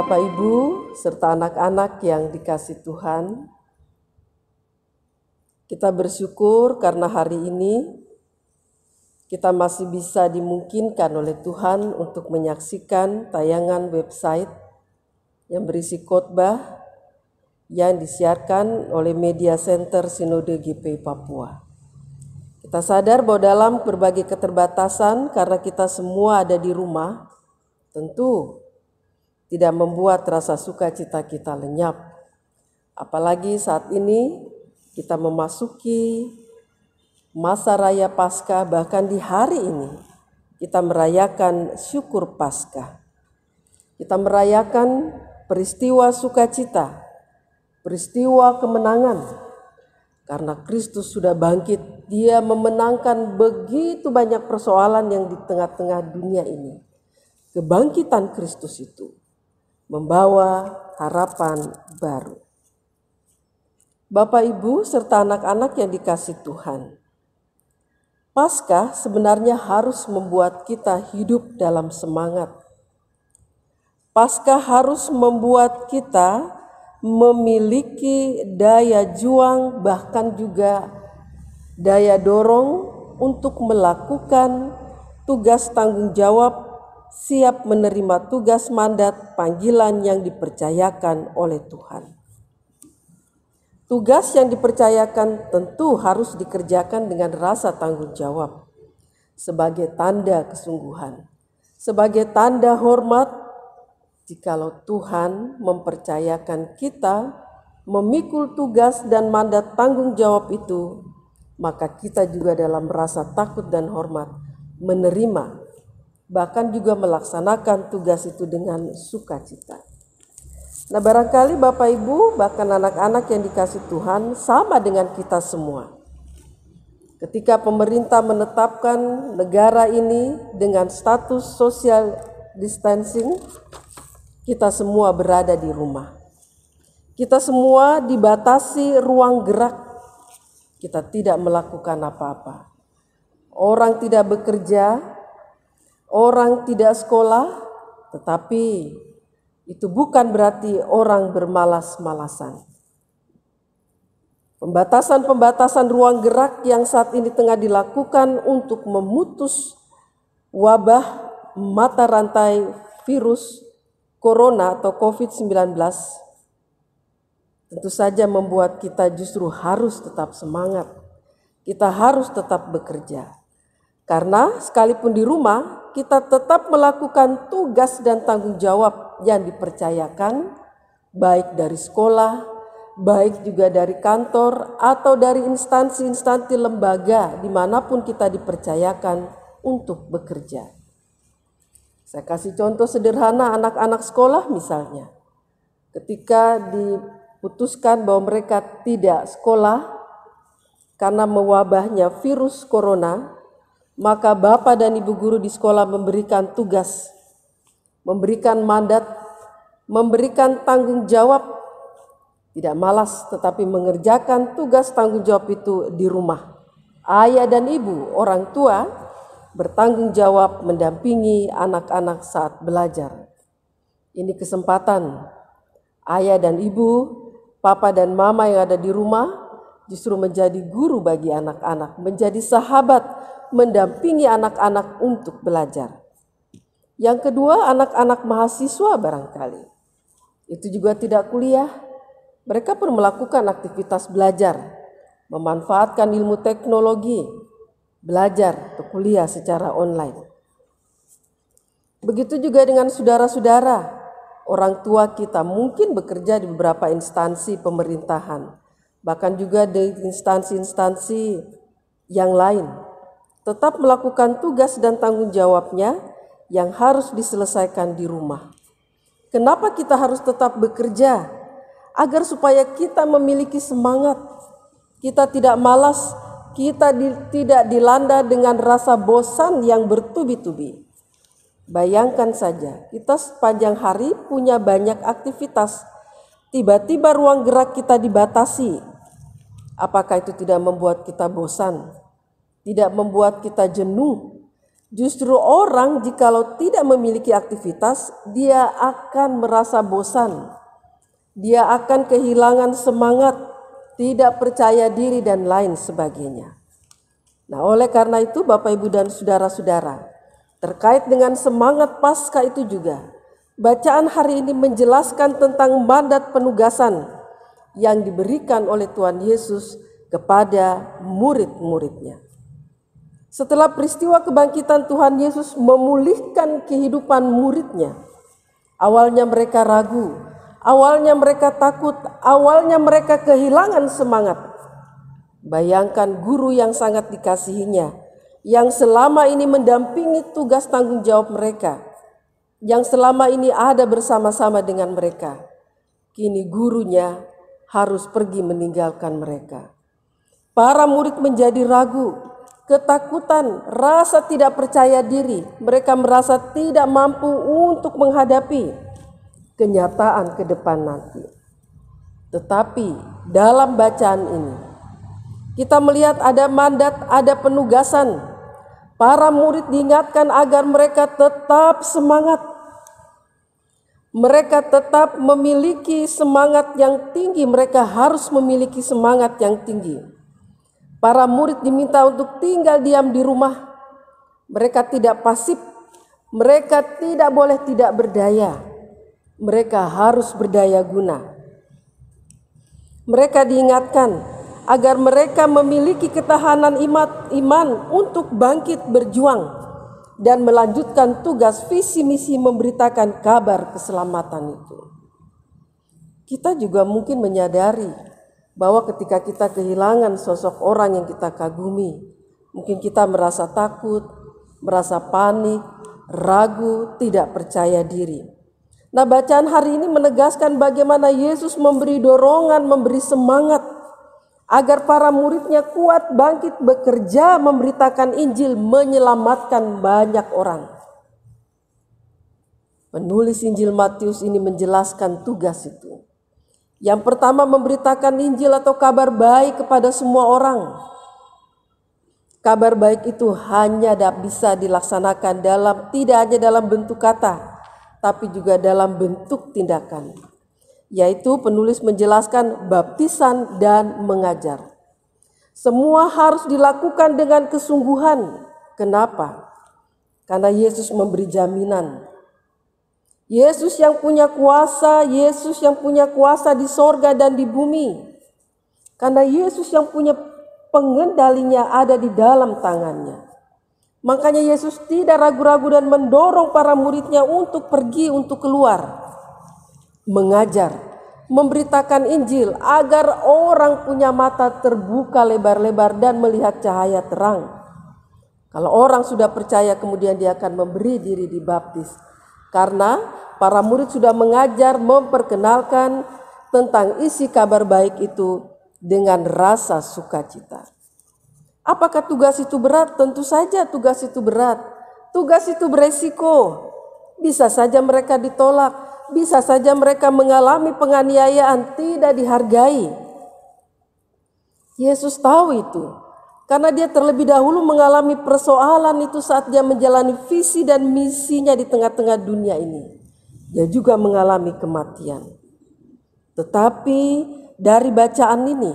Bapak Ibu serta anak-anak yang dikasihi Tuhan, kita bersyukur karena hari ini kita masih bisa dimungkinkan oleh Tuhan untuk menyaksikan tayangan website yang berisi khotbah yang disiarkan oleh Media Center Sinode GP Papua. Kita sadar bahwa dalam berbagai keterbatasan karena kita semua ada di rumah, tentu tidak membuat rasa sukacita kita lenyap. Apalagi saat ini kita memasuki masa raya Paskah, bahkan di hari ini kita merayakan syukur Paskah. Kita merayakan peristiwa sukacita, peristiwa kemenangan. Karena Kristus sudah bangkit, Dia memenangkan begitu banyak persoalan yang di tengah-tengah dunia ini. Kebangkitan Kristus itu membawa harapan baru. Bapak, Ibu, serta anak-anak yang dikasihi Tuhan, Paskah sebenarnya harus membuat kita hidup dalam semangat. Paskah harus membuat kita memiliki daya juang, bahkan juga daya dorong untuk melakukan tugas tanggung jawab, siap menerima tugas mandat panggilan yang dipercayakan oleh Tuhan. Tugas yang dipercayakan tentu harus dikerjakan dengan rasa tanggung jawab, sebagai tanda kesungguhan, sebagai tanda hormat. Jikalau Tuhan mempercayakan kita memikul tugas dan mandat tanggung jawab itu, maka kita juga dalam rasa takut dan hormat menerima, bahkan juga melaksanakan tugas itu dengan sukacita. Nah, barangkali Bapak Ibu, bahkan anak-anak yang dikasihi Tuhan sama dengan kita semua. Ketika pemerintah menetapkan negara ini dengan status social distancing, kita semua berada di rumah. Kita semua dibatasi ruang gerak. Kita tidak melakukan apa-apa. Orang tidak bekerja, orang tidak sekolah, tetapi itu bukan berarti orang bermalas-malasan. Pembatasan-pembatasan ruang gerak yang saat ini tengah dilakukan untuk memutus wabah mata rantai virus Corona atau COVID-19 tentu saja membuat kita justru harus tetap semangat. Kita harus tetap bekerja. Karena sekalipun di rumah, kita tetap melakukan tugas dan tanggung jawab yang dipercayakan, baik dari sekolah, baik juga dari kantor, atau dari instansi-instansi lembaga dimanapun kita dipercayakan untuk bekerja. Saya kasih contoh sederhana anak-anak sekolah misalnya. Ketika diputuskan bahwa mereka tidak sekolah karena mewabahnya virus corona, maka Bapak dan Ibu guru di sekolah memberikan tugas, memberikan mandat, memberikan tanggung jawab, tidak malas tetapi mengerjakan tugas tanggung jawab itu di rumah. Ayah dan ibu, orang tua, bertanggung jawab mendampingi anak-anak saat belajar. Ini kesempatan ayah dan ibu, papa dan mama yang ada di rumah justru menjadi guru bagi anak-anak, menjadi sahabat mendampingi anak-anak untuk belajar. Yang kedua, anak-anak mahasiswa barangkali. Itu juga tidak kuliah. Mereka pun melakukan aktivitas belajar, memanfaatkan ilmu teknologi, belajar atau kuliah secara online. Begitu juga dengan saudara-saudara, orang tua kita mungkin bekerja di beberapa instansi pemerintahan, bahkan juga di instansi-instansi yang lain, tetap melakukan tugas dan tanggung jawabnya yang harus diselesaikan di rumah. Kenapa kita harus tetap bekerja? Agar supaya kita memiliki semangat, kita tidak malas, kita tidak dilanda dengan rasa bosan yang bertubi-tubi. Bayangkan saja, kita sepanjang hari punya banyak aktivitas, tiba-tiba ruang gerak kita dibatasi. Apakah itu tidak membuat kita bosan? Tidak membuat kita jenuh? Justru orang jikalau tidak memiliki aktivitas, dia akan merasa bosan. Dia akan kehilangan semangat, tidak percaya diri dan lain sebagainya. Nah, oleh karena itu Bapak Ibu dan saudara-saudara, terkait dengan semangat Paskah itu juga, bacaan hari ini menjelaskan tentang mandat penugasan yang diberikan oleh Tuhan Yesus kepada murid-muridnya. Setelah peristiwa kebangkitan, Tuhan Yesus memulihkan kehidupan muridnya. Awalnya mereka ragu, awalnya mereka takut, awalnya mereka kehilangan semangat. Bayangkan guru yang sangat dikasihinya, yang selama ini mendampingi tugas tanggung jawab mereka, yang selama ini ada bersama-sama dengan mereka. Kini gurunya harus pergi meninggalkan mereka. Para murid menjadi ragu, ketakutan, rasa tidak percaya diri. Mereka merasa tidak mampu untuk menghadapi kenyataan ke depan nanti. Tetapi dalam bacaan ini, kita melihat ada mandat, ada penugasan. Para murid diingatkan agar mereka tetap semangat. Mereka tetap memiliki semangat yang tinggi. Mereka harus memiliki semangat yang tinggi. Para murid diminta untuk tinggal diam di rumah. Mereka tidak pasif. Mereka tidak boleh tidak berdaya. Mereka harus berdaya guna. Mereka diingatkan agar mereka memiliki ketahanan iman untuk bangkit berjuang dan melanjutkan tugas visi misi memberitakan kabar keselamatan itu. Kita juga mungkin menyadari bahwa ketika kita kehilangan sosok orang yang kita kagumi, mungkin kita merasa takut, merasa panik, ragu, tidak percaya diri. Nah, bacaan hari ini menegaskan bagaimana Yesus memberi dorongan, memberi semangat agar para muridnya kuat bangkit bekerja memberitakan Injil, menyelamatkan banyak orang. Penulis Injil Matius ini menjelaskan tugas itu. Yang pertama, memberitakan Injil atau kabar baik kepada semua orang. Kabar baik itu hanya bisa dilaksanakan tidak hanya dalam bentuk kata, tapi juga dalam bentuk tindakan. Yaitu penulis menjelaskan baptisan dan mengajar. Semua harus dilakukan dengan kesungguhan. Kenapa? Karena Yesus memberi jaminan. Yesus yang punya kuasa, Yesus yang punya kuasa di sorga dan di bumi. Karena Yesus yang punya pengendalinya ada di dalam tangannya. Makanya Yesus tidak ragu-ragu dan mendorong para muridnya untuk pergi, untuk keluar. Mengajar, memberitakan Injil agar orang punya mata terbuka lebar-lebar dan melihat cahaya terang. Kalau orang sudah percaya, kemudian dia akan memberi diri dibaptis. Karena para murid sudah mengajar, memperkenalkan tentang isi kabar baik itu dengan rasa sukacita. Apakah tugas itu berat? Tentu saja tugas itu berat. Tugas itu beresiko. Bisa saja mereka ditolak, bisa saja mereka mengalami penganiayaan, tidak dihargai. Yesus tahu itu. Karena dia terlebih dahulu mengalami persoalan itu saat dia menjalani visi dan misinya di tengah-tengah dunia ini. Dia juga mengalami kematian. Tetapi dari bacaan ini,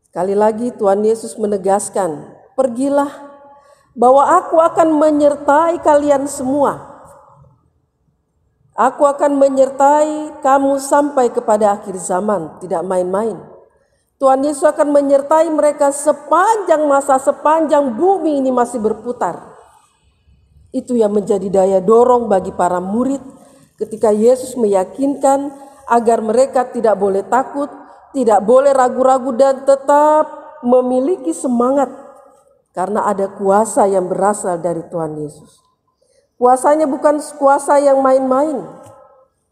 sekali lagi Tuhan Yesus menegaskan, pergilah, bahwa aku akan menyertai kalian semua. Aku akan menyertai kamu sampai kepada akhir zaman, tidak main-main. Tuhan Yesus akan menyertai mereka sepanjang masa, sepanjang bumi ini masih berputar. Itu yang menjadi daya dorong bagi para murid ketika Yesus meyakinkan agar mereka tidak boleh takut, tidak boleh ragu-ragu dan tetap memiliki semangat. Karena ada kuasa yang berasal dari Tuhan Yesus. Kuasanya bukan kuasa yang main-main.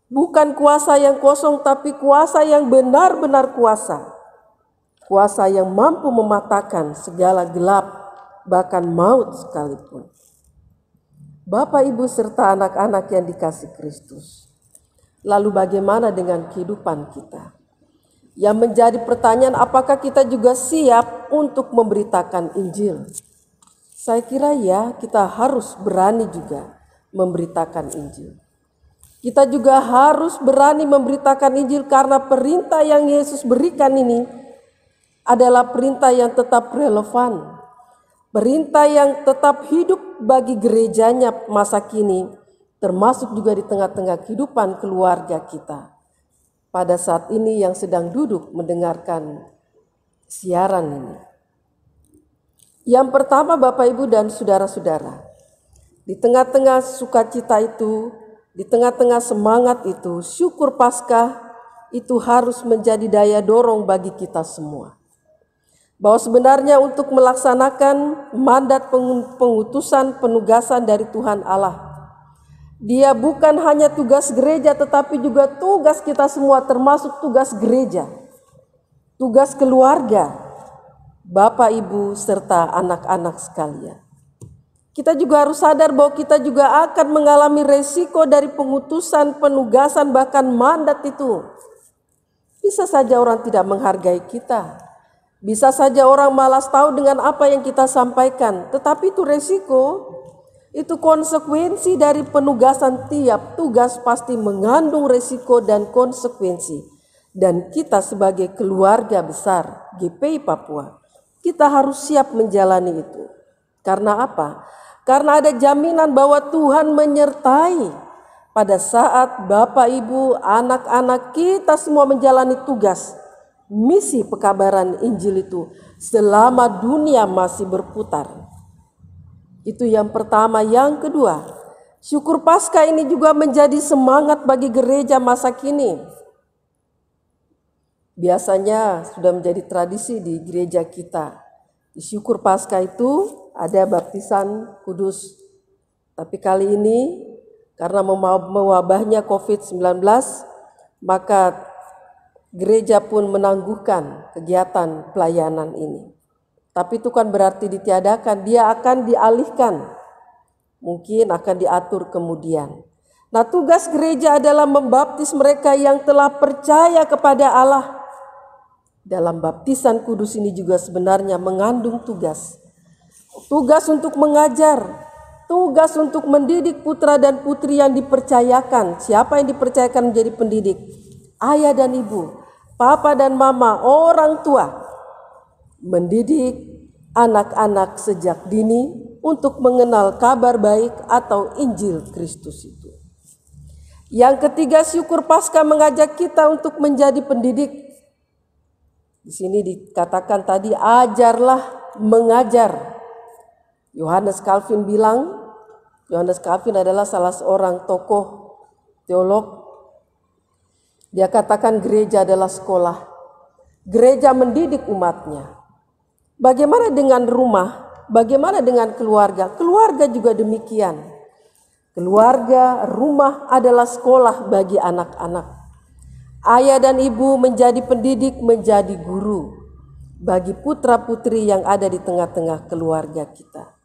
Bukan kuasa yang kosong, tapi kuasa yang benar-benar kuasa. Kuasa yang mampu mematahkan segala gelap, bahkan maut sekalipun. Bapak, Ibu, serta anak-anak yang dikasihi Kristus. Lalu bagaimana dengan kehidupan kita? Yang menjadi pertanyaan, apakah kita juga siap untuk memberitakan Injil? Saya kira ya, kita harus berani juga memberitakan Injil. Kita juga harus berani memberitakan Injil karena perintah yang Yesus berikan ini adalah perintah yang tetap relevan. Perintah yang tetap hidup bagi gerejanya masa kini, termasuk juga di tengah-tengah kehidupan keluarga kita. Pada saat ini yang sedang duduk mendengarkan siaran ini. Yang pertama Bapak Ibu dan saudara-saudara, di tengah-tengah sukacita itu, di tengah-tengah semangat itu, syukur Paskah itu harus menjadi daya dorong bagi kita semua. Bahwa sebenarnya untuk melaksanakan mandat pengutusan penugasan dari Tuhan Allah, dia bukan hanya tugas gereja tetapi juga tugas kita semua, termasuk tugas gereja, tugas keluarga, Bapak, Ibu, serta anak-anak sekalian. Kita juga harus sadar bahwa kita juga akan mengalami resiko dari pengutusan, penugasan, bahkan mandat itu. Bisa saja orang tidak menghargai kita. Bisa saja orang malas tahu dengan apa yang kita sampaikan. Tetapi itu resiko, itu konsekuensi dari penugasan. Tiap tugas pasti mengandung resiko dan konsekuensi. Dan kita sebagai keluarga besar GPI Papua, kita harus siap menjalani itu. Karena apa? Karena ada jaminan bahwa Tuhan menyertai pada saat Bapak, Ibu, anak-anak kita semua menjalani tugas misi pekabaran Injil itu selama dunia masih berputar. Itu yang pertama. Yang kedua, syukur Paskah ini juga menjadi semangat bagi gereja masa kini. Biasanya sudah menjadi tradisi di gereja kita. Di syukur Paskah itu ada baptisan kudus. Tapi kali ini karena mewabahnya COVID-19, maka gereja pun menangguhkan kegiatan pelayanan ini. Tapi itu kan berarti ditiadakan, dia akan dialihkan. Mungkin akan diatur kemudian. Nah, tugas gereja adalah membaptis mereka yang telah percaya kepada Allah. Dalam baptisan kudus ini juga sebenarnya mengandung tugas. Tugas untuk mengajar, tugas untuk mendidik putra dan putri yang dipercayakan. Siapa yang dipercayakan menjadi pendidik? Ayah dan ibu, papa dan mama, orang tua. Mendidik anak-anak sejak dini untuk mengenal kabar baik atau Injil Kristus itu. Yang ketiga, syukur Paskah mengajak kita untuk menjadi pendidik. Di sini dikatakan tadi, ajarlah mengajar. Yohanes Calvin bilang, Yohanes Calvin adalah salah seorang tokoh teolog. Dia katakan gereja adalah sekolah. Gereja mendidik umatnya. Bagaimana dengan rumah? Bagaimana dengan keluarga? Keluarga juga demikian. Keluarga, rumah adalah sekolah bagi anak-anak. Ayah dan ibu menjadi pendidik, menjadi guru bagi putra-putri yang ada di tengah-tengah keluarga kita.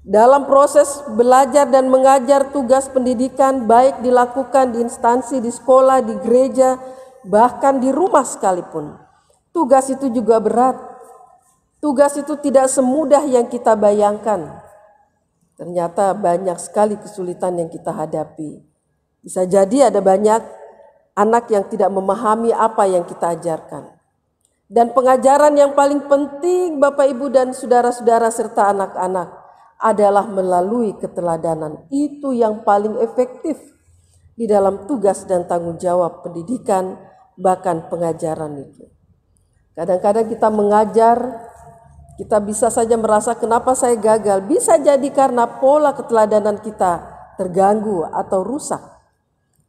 Dalam proses belajar dan mengajar, tugas pendidikan baik dilakukan di instansi, di sekolah, di gereja, bahkan di rumah sekalipun. Tugas itu juga berat. Tugas itu tidak semudah yang kita bayangkan. Ternyata banyak sekali kesulitan yang kita hadapi. Bisa jadi ada banyak anak yang tidak memahami apa yang kita ajarkan. Dan pengajaran yang paling penting Bapak, Ibu, dan saudara-saudara serta anak-anak adalah melalui keteladanan. Itu yang paling efektif di dalam tugas dan tanggung jawab pendidikan, bahkan pengajaran itu. Kadang-kadang kita mengajar, kita bisa saja merasa kenapa saya gagal. Bisa jadi karena pola keteladanan kita terganggu atau rusak,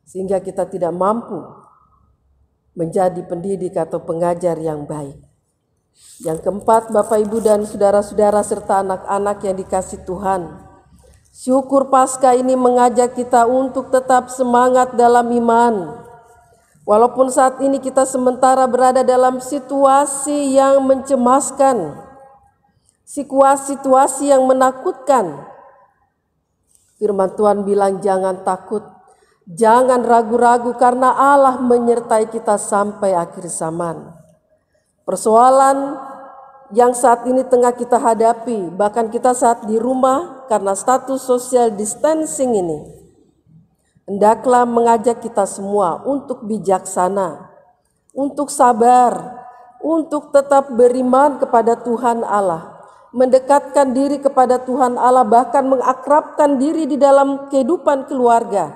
sehingga kita tidak mampu menjadi pendidik atau pengajar yang baik. Yang keempat, Bapak, Ibu, dan saudara-saudara serta anak-anak yang dikasihi Tuhan, syukur Paskah ini mengajak kita untuk tetap semangat dalam iman. Walaupun saat ini kita sementara berada dalam situasi yang mencemaskan, situasi yang menakutkan. Firman Tuhan bilang jangan takut, jangan ragu-ragu karena Allah menyertai kita sampai akhir zaman. Persoalan yang saat ini tengah kita hadapi, bahkan kita saat di rumah karena status social distancing ini, hendaklah mengajak kita semua untuk bijaksana, untuk sabar, untuk tetap beriman kepada Tuhan Allah, mendekatkan diri kepada Tuhan Allah, bahkan mengakrabkan diri di dalam kehidupan keluarga,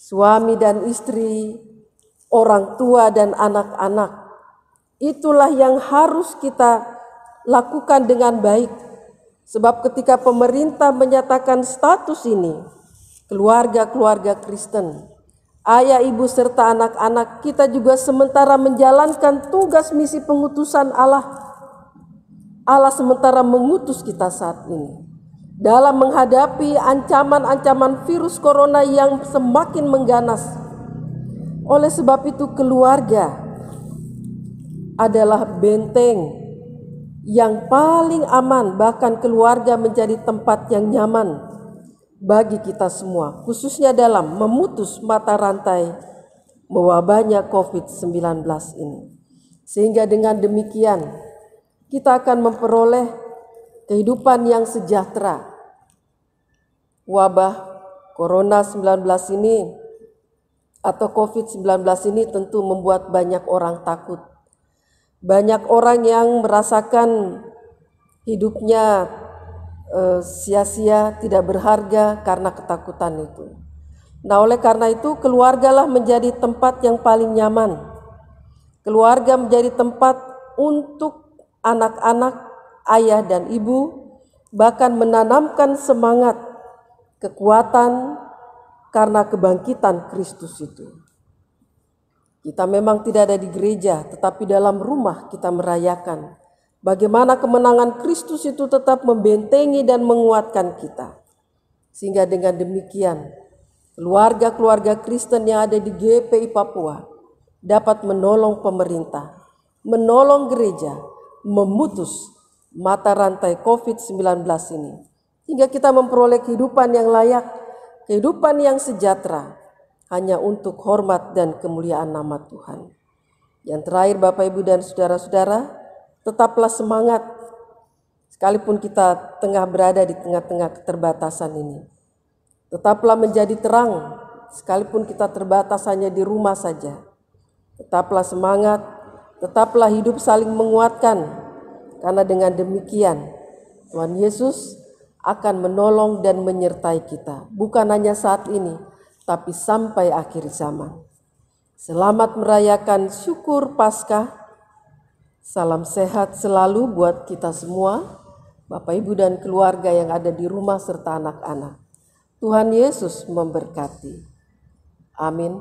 suami dan istri, orang tua dan anak-anak. Itulah yang harus kita lakukan dengan baik. Sebab ketika pemerintah menyatakan status ini, keluarga-keluarga Kristen, ayah, ibu, serta anak-anak, kita juga sementara menjalankan tugas misi pengutusan Allah. Allah sementara mengutus kita saat ini dalam menghadapi ancaman-ancaman virus corona yang semakin mengganas. Oleh sebab itu, keluarga adalah benteng yang paling aman, bahkan keluarga menjadi tempat yang nyaman bagi kita semua, khususnya dalam memutus mata rantai mewabahnya COVID-19 ini. Sehingga dengan demikian kita akan memperoleh kehidupan yang sejahtera. Wabah Corona 19 ini atau COVID-19 ini tentu membuat banyak orang takut. Banyak orang yang merasakan hidupnya sia-sia, tidak berharga karena ketakutan itu. Nah, oleh karena itu keluargalah menjadi tempat yang paling nyaman. Keluarga menjadi tempat untuk anak-anak, ayah dan ibu, bahkan menanamkan semangat, kekuatan karena kebangkitan Kristus itu. Kita memang tidak ada di gereja, tetapi dalam rumah kita merayakan bagaimana kemenangan Kristus itu tetap membentengi dan menguatkan kita. Sehingga dengan demikian, keluarga-keluarga Kristen yang ada di GPI Papua dapat menolong pemerintah, menolong gereja, memutus mata rantai COVID-19 ini. Hingga kita memperoleh kehidupan yang layak, kehidupan yang sejahtera, hanya untuk hormat dan kemuliaan nama Tuhan. Yang terakhir, Bapak, Ibu, dan saudara-saudara, tetaplah semangat sekalipun kita tengah berada di tengah-tengah keterbatasan ini. Tetaplah menjadi terang sekalipun kita terbatas hanya di rumah saja. Tetaplah semangat, tetaplah hidup saling menguatkan, karena dengan demikian Tuhan Yesus akan menolong dan menyertai kita, bukan hanya saat ini, tapi sampai akhir zaman. Selamat merayakan syukur Paskah. Salam sehat selalu buat kita semua, Bapak, Ibu, dan keluarga yang ada di rumah serta anak-anak. Tuhan Yesus memberkati. Amin.